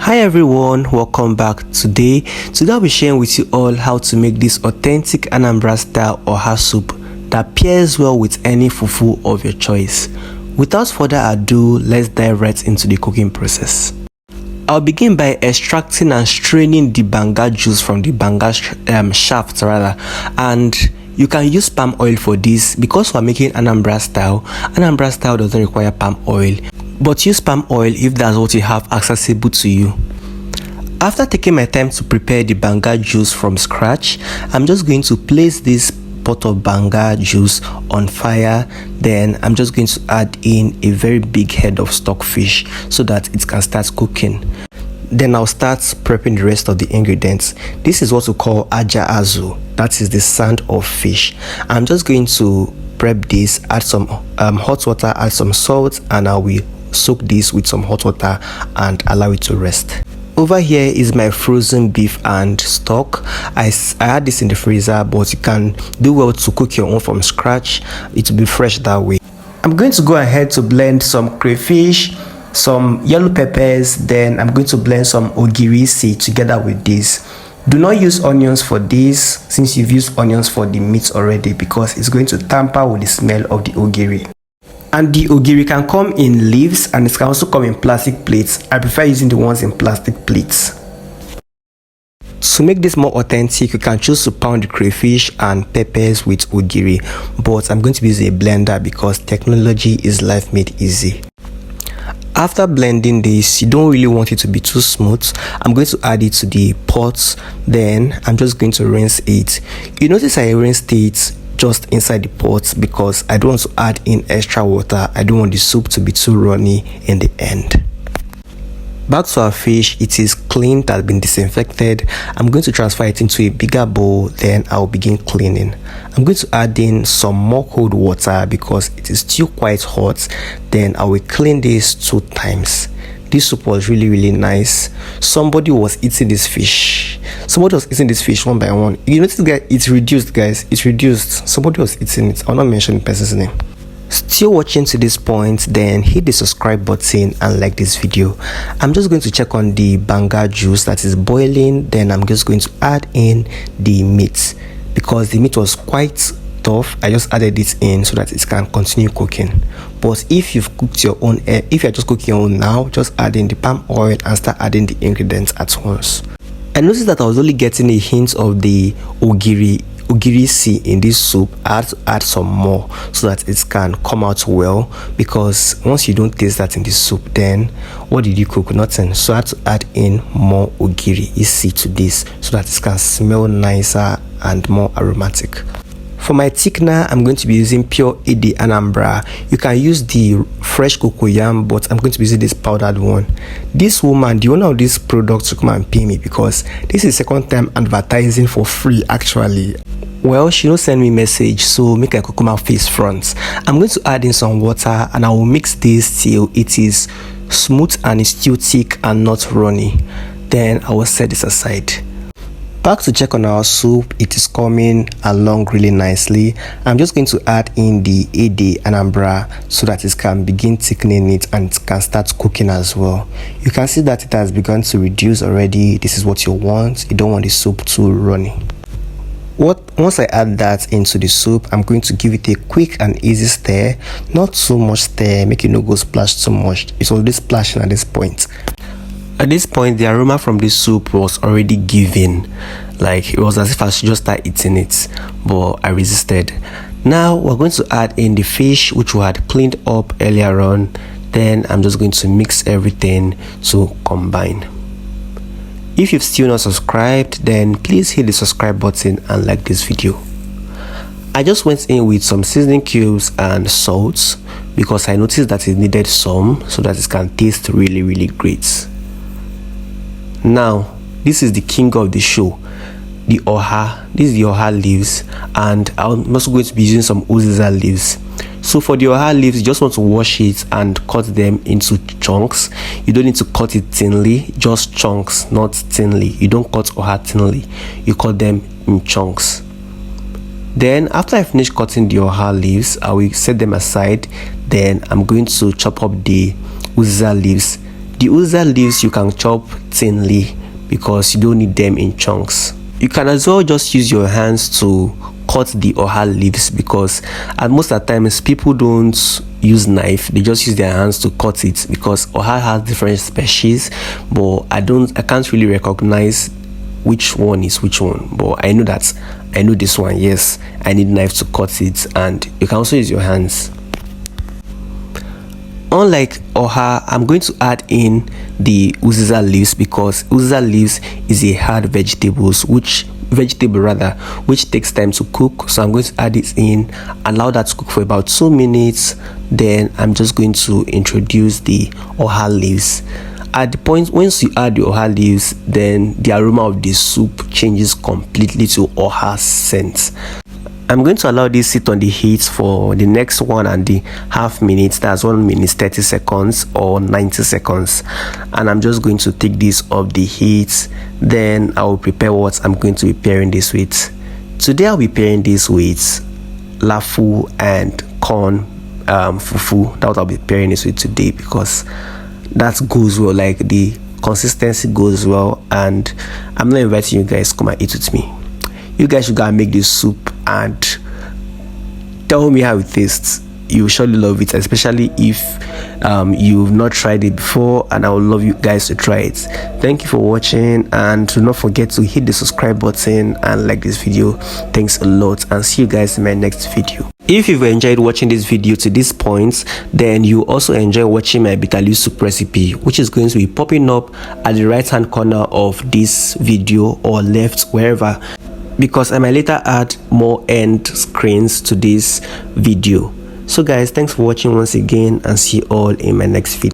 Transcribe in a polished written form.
Hi everyone, welcome back. Today I'll be sharing with you all how to make this authentic Anambra style oha soup that pairs well with any fufu of your choice. Without further ado, let's dive right into the cooking process. I'll begin by extracting and straining the Banga juice from the Banga shaft and you can use palm oil for this because we're making Anambra style. Anambra style doesn't require palm oil, but use palm oil if that's what you have accessible to you. After taking my time to prepare the Banga juice from scratch, I'm just going to place this pot of Banga juice on fire. Then I'm just going to add in a very big head of stockfish so that it can start cooking. Then I'll start prepping the rest of the ingredients. This is what we call aja azu, that is the sand of fish. I'm just going to prep this, add some hot water, add some salt, and I will soak this with some hot water and allow it to rest. Over here is my frozen beef and stock. I had this in the freezer, but you can do well to cook your own from scratch. It will be fresh that way. I'm going to go ahead to blend some crayfish, some yellow peppers, then I'm going to blend some ogiri seed together with this. Do not use onions for this since you've used onions for the meat already, because it's going to tamper with the smell of the ogiri. And the ogiri can come in leaves and it can also come in plastic plates. I prefer using the ones in plastic plates. To make this more authentic, you can choose to pound the crayfish and peppers with ogiri, but I'm going to be using a blender because technology is life made easy. After blending this, you don't really want it to be too smooth. I'm going to add it to the pot, then I'm just going to rinse it. You notice I rinsed it just inside the pot because I don't want to add in extra water. I don't want the soup to be too runny in the end. Back to our fish, it is cleaned, has been disinfected. I'm going to transfer it into a bigger bowl, then I'll begin cleaning. I'm going to add in some more cold water because it is still quite hot. Then I will clean this 2 times. This soup was really nice. Somebody was eating this fish. Somebody was eating this fish one by one. You notice, guys, it's reduced, guys. It's reduced. Somebody was eating it. I'll not mention the person's name. Still watching to this point, then hit the subscribe button and like this video. I'm just going to check on the Banga juice that is boiling. Then I'm just going to add in the meat because the meat was quite tough. I just added it in so that it can continue cooking. But if you've cooked your own, if you're just cooking your own now, just add in the palm oil and start adding the ingredients at once. I noticed that I was only getting a hint of the ogiri seed in this soup. I had to add some more so that it can come out well, because once you don't taste that in the soup, then what did you cook? Nothing. So I had to add in more ogiri seed to this so that it can smell nicer and more aromatic. For my thickener, I'm going to be using pure Ede Anambra. You can use the fresh cocoyam, but I'm going to be using this powdered one. This woman, the owner of this product, to come and pay me because this is the second time advertising for free actually. Well, she don't send me message, so make a cucumber face front. I'm going to add in some water and I will mix this till it is smooth and it's still thick and not runny. Then I will set this aside. Back to check on our soup, it is coming along really nicely. I'm just going to add in the Ede Anambra so that it can begin thickening it and it can start cooking as well. You can see that it has begun to reduce already. This is what you want. You don't want the soup too runny. Once I add that into the soup, I'm going to give it a quick and easy stir. Not too much stir, make it not go splash too much. It's already splashing at this point. At this point, the aroma from this soup was already given. Like, it was as if I should just start eating it, but I resisted. Now, we're going to add in the fish, which we had cleaned up earlier on. Then, I'm just going to mix everything to combine. If you've still not subscribed, then please hit the subscribe button and like this video. I just went in with some seasoning cubes and salt because I noticed that it needed some so that it can taste really great. Now, this is the king of the show, the oha. This is the oha leaves, and I'm also going to be using some Uziza leaves. So for the oha leaves, you just want to wash it and cut them into chunks. You don't need to cut it thinly, just chunks, not thinly. You don't cut oha thinly, you cut them in chunks. Then after I finish cutting the oha leaves, I will set them aside. Then I'm going to chop up the Uziza leaves. The uziza leaves you can chop thinly because you don't need them in chunks. You can as well just use your hands to cut the oha leaves, because at most of the times people don't use knife, they just use their hands to cut it, because oha has different species, but I can't really recognize which one is which one, but I know this one, yes, I need knife to cut it, and you can also use your hands. Unlike oha, I'm going to add in the uziza leaves, because uziza leaves is a hard vegetable which takes time to cook. So I'm going to add it in, allow that to cook for about 2 minutes. Then I'm just going to introduce the oha leaves. At the point once you add the oha leaves, then the aroma of the soup changes completely to oha scent. I'm going to allow this sit on the heat for the next 1.5 minutes. That's 1 minute 30 seconds or 90 seconds, and I'm just going to take this off the heat. Then I will prepare what I'm going to be pairing this with. Today I'll be pairing this with lafu and corn fufu. That's what I'll be pairing this with today, because that goes well, like the consistency goes well, and I'm not inviting you guys to come and eat with me. You guys should go and make this soup and tell me how it tastes. You will surely love it, especially if you've not tried it before, and I would love you guys to try it. Thank you for watching, and do not forget to hit the subscribe button and like this video. Thanks a lot, and see you guys in my next video. If you've enjoyed watching this video to this point, then you also enjoy watching my bitter leaf soup recipe, which is going to be popping up at the right hand corner of this video, or left, wherever, because I might later add more end screens to this video. So guys, thanks for watching once again, and see you all in my next video.